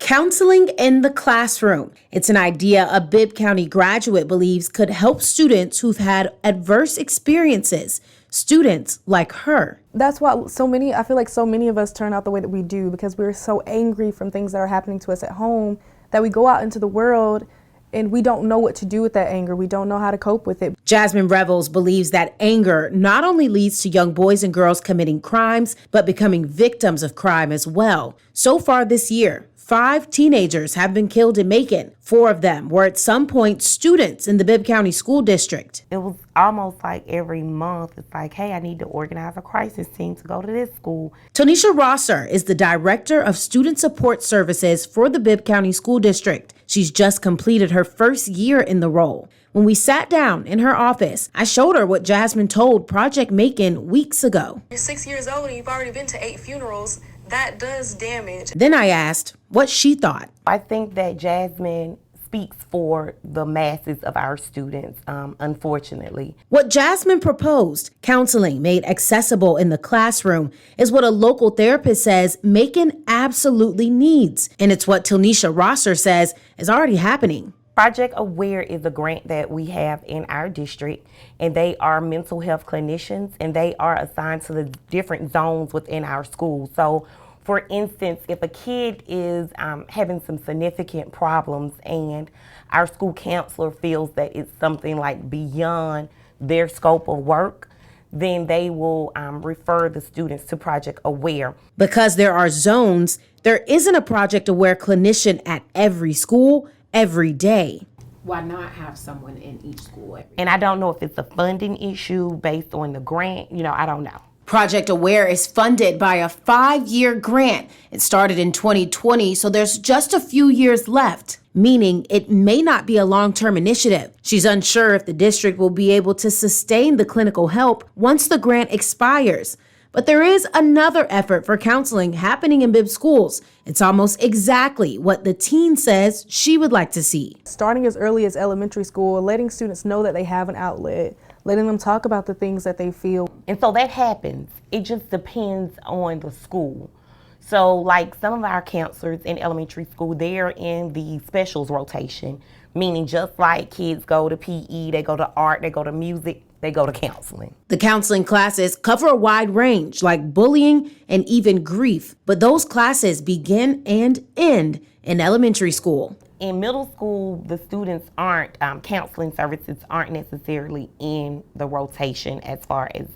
Counseling in the classroom. It's an idea a Bibb County graduate believes could help students who've had adverse experiences, students like her. That's why I feel like so many of us turn out the way that we do, because we're so angry from things that are happening to us at home that we go out into the world and we don't know what to do with that anger. We don't know how to cope with it. Jasmine Revels believes that anger not only leads to young boys and girls committing crimes, but becoming victims of crime as well. So far this year, 5 teenagers have been killed in Macon. 4 of them were at some point students in the Bibb County School District. It was almost like every month, it's like, hey, I need to organize a crisis team to go to this school. Tonisha Rosser is the Director of Student Support Services for the Bibb County School District. She's just completed her first year in the role. When we sat down in her office, I showed her what Jasmine told Project Macon weeks ago. You're 6 years old and you've already been to 8 funerals. That does damage. Then I asked what she thought. I think that Jasmine speaks for the masses of our students, unfortunately. What Jasmine proposed, counseling made accessible in the classroom, is what a local therapist says Macon absolutely needs. And it's what Tonisha Rosser says is already happening. Project Aware is a grant that we have in our district, and they are mental health clinicians, and they are assigned to the different zones within our school. So, for instance, if a kid is having some significant problems and our school counselor feels that it's something like beyond their scope of work, then they will refer the students to Project Aware. Because there are zones, there isn't a Project Aware clinician at every school every day. Why not have someone in each school every day? And I don't know if it's a funding issue based on the grant, I don't know. Project Aware is funded by a 5-year grant. It started in 2020, so there's just a few years left, meaning it may not be a long-term initiative. She's unsure if the district will be able to sustain the clinical help once the grant expires. But there is another effort for counseling happening in Bibb schools. It's almost exactly what the teen says she would like to see. Starting as early as elementary school, letting students know that they have an outlet, letting them talk about the things that they feel. And so that happens. It just depends on the school. So like some of our counselors in elementary school, they're in the specials rotation, meaning just like kids go to PE, they go to art, they go to music, they go to counseling. The counseling classes cover a wide range, like bullying and even grief. But those classes begin and end in elementary school. In middle school, the students aren't, counseling services aren't necessarily in the rotation as far as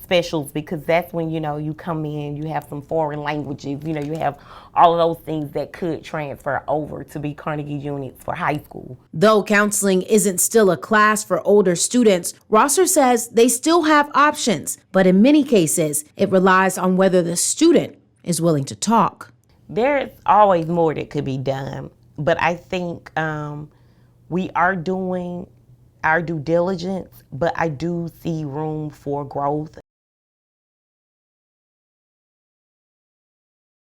specials, because that's when, you come in, you have some foreign languages, you have all of those things that could transfer over to be Carnegie units for high school. Though counseling isn't still a class for older students, Rosser says they still have options, but in many cases, it relies on whether the student is willing to talk. There's always more that could be done, but I think we are doing our due diligence, but I do see room for growth.